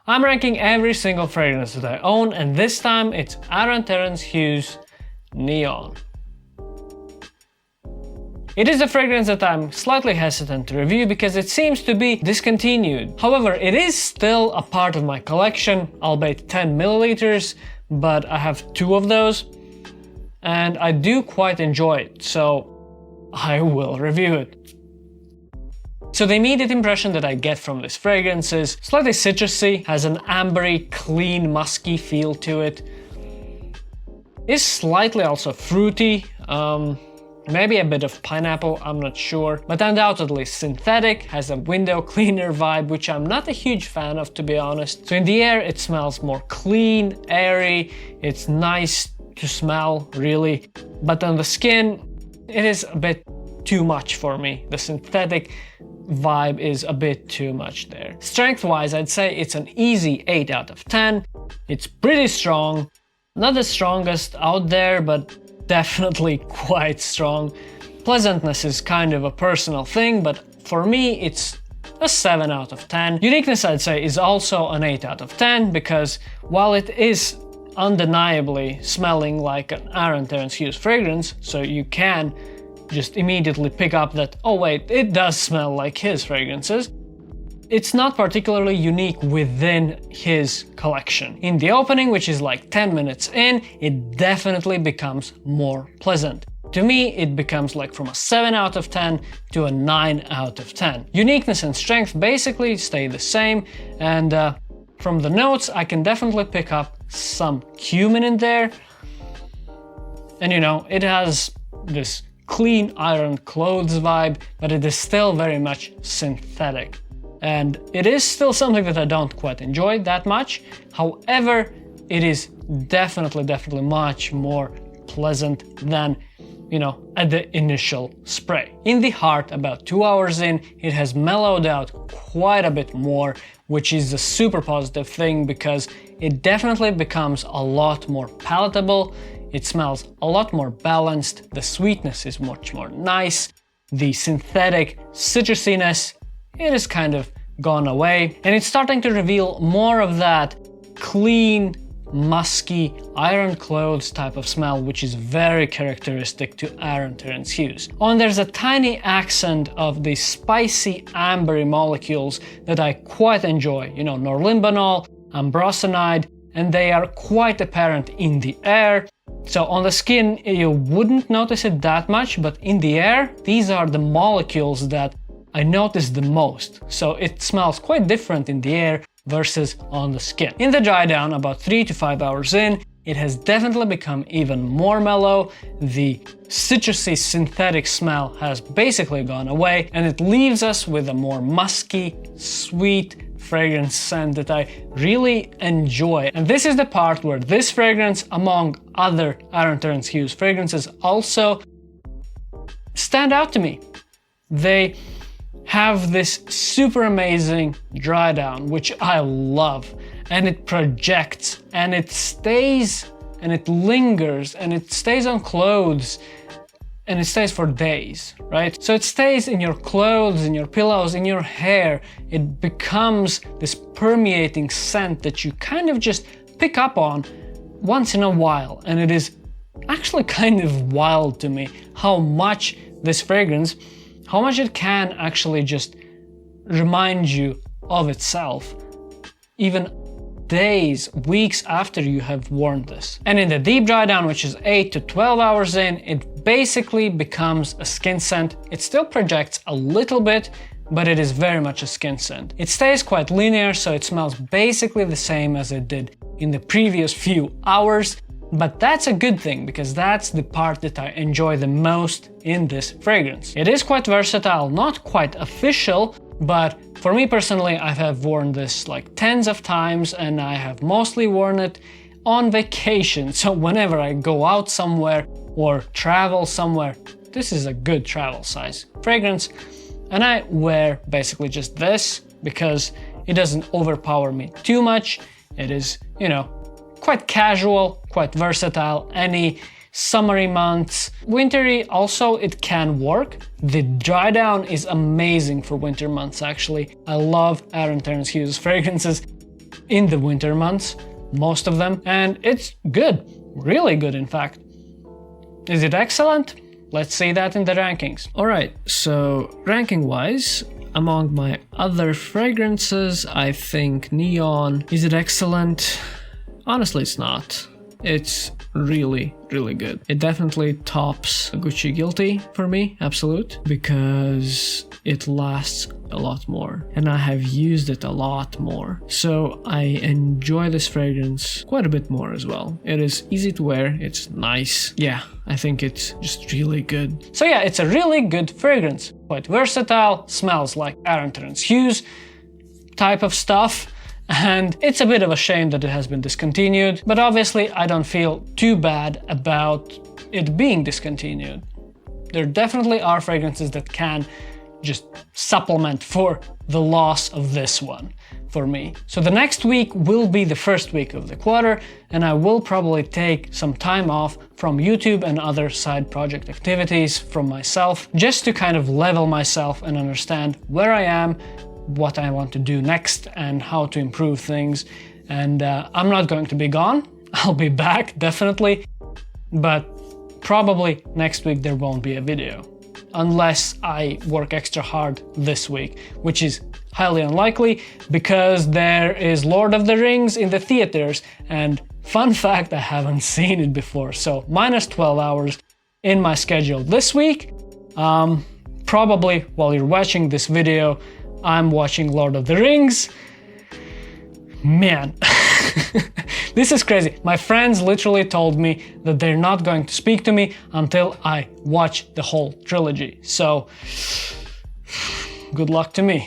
I'm ranking every single fragrance that I own, and this time it's Terence Hughes Neon. It is a fragrance that I'm slightly hesitant to review because it seems to be discontinued. However, it is still a part of my collection, albeit 10 milliliters, but I have 2 of those, and I do quite enjoy it, so I will review it. So the immediate impression that I get from this fragrance is slightly citrusy, has an ambery, clean, musky feel to it. Is slightly also fruity, maybe a bit of pineapple, I'm not sure, but undoubtedly synthetic, has a window cleaner vibe, which I'm not a huge fan of, to be honest. So in the air it smells more clean, airy, it's nice to smell, really, but on the skin it is a bit too much for me. The synthetic vibe is a bit too much there. Strength-wise, I'd say it's an easy 8 out of 10. It's pretty strong, not the strongest out there, but definitely quite strong. Pleasantness is kind of a personal thing, but for me it's a 7 out of 10. Uniqueness, I'd say, is also an 8 out of 10, because while it is undeniably smelling like an Terence Hughes fragrance, so you can just immediately pick up that, oh wait, it does smell like his fragrances, it's not particularly unique within his collection. In the opening, which is like 10 minutes in, it definitely becomes more pleasant. To me, it becomes like from a 7 out of 10 to a 9 out of 10. Uniqueness and strength basically stay the same, and from the notes I can definitely pick up some cumin in there, and you know, it has this clean ironed clothes vibe, but it is still very much synthetic. And it is still something that I don't quite enjoy that much. However, it is definitely much more pleasant than, you know, at the initial spray. In the heart, about 2 hours in, it has mellowed out quite a bit more, which is a super positive thing because it definitely becomes a lot more palatable. It smells a lot more balanced, the sweetness is much more nice, the synthetic citrusiness, it is kind of gone away, and it's starting to reveal more of that clean, musky, iron clothes type of smell, which is very characteristic to Terence Hughes. And there's a tiny accent of the spicy ambery molecules that I quite enjoy, you know, norlimbanol, ambrosanide, and they are quite apparent in the air. So on the skin you wouldn't notice it that much, but in the air these are the molecules that I notice the most. So it smells quite different in the air versus on the skin. In the dry down, about 3 to 5 hours in, it has definitely become even more mellow. The citrusy synthetic smell has basically gone away, and it leaves us with a more musky, sweet fragrance scent that I really enjoy. And this is the part where this fragrance, among other Terence Hughes fragrances, also stand out to me. They have this super amazing dry down, which I love, and it projects, and it stays, and it lingers, and it stays on clothes, and it stays for days, right? So it stays in your clothes, in your pillows, in your hair. It becomes this permeating scent that you kind of just pick up on once in a while, and it is actually kind of wild to me how much this fragrance, how much it can actually just remind you of itself, even days, weeks after you have worn this. And in the deep dry down, which is 8 to 12 hours in, it basically becomes a skin scent. It still projects a little bit, but it is very much a skin scent. It stays quite linear, so it smells basically the same as it did in the previous few hours. But that's a good thing, because that's the part that I enjoy the most in this fragrance. It is quite versatile, not quite official, but for me personally, I have worn this like tens of times, and I have mostly worn it on vacation. So whenever I go out somewhere or travel somewhere, this is a good travel size fragrance. And I wear basically just this because it doesn't overpower me too much. It is, you know, quite casual, quite versatile, any summery months. Wintry also, it can work. The dry down is amazing for winter months actually. I love Terence Hughes fragrances. in the winter months, most of them, and it's good, really good in fact. Is it excellent? Let's see that in the rankings. Alright, so ranking-wise, among my other fragrances, I think Neon. Is it excellent? Honestly, it's not. It's really, really good. It definitely tops Gucci Guilty for me, Absolute, because it lasts a lot more and I have used it a lot more. So I enjoy this fragrance quite a bit more as well. It is easy to wear, it's nice. Yeah, I think it's just really good. So yeah, it's a really good fragrance. Quite versatile, smells like Terence Hughes type of stuff. And it's a bit of a shame that it has been discontinued, but obviously I don't feel too bad about it being discontinued. There definitely are fragrances that can just supplement for the loss of this one for me. So the next week will be the first week of the quarter, and I will probably take some time off from YouTube and other side project activities from myself, just to kind of level myself and understand where I am, what I want to do next and how to improve things. And I'm not going to be gone. I'll be back, definitely, but probably next week there won't be a video unless I work extra hard this week, which is highly unlikely because there is Lord of the Rings in the theaters, and fun fact, I haven't seen it before, so minus 12 hours in my schedule this week. Probably while you're watching this video, I'm watching Lord of the Rings. Man, this is crazy. My friends literally told me that they're not going to speak to me until I watch the whole trilogy. So, good luck to me.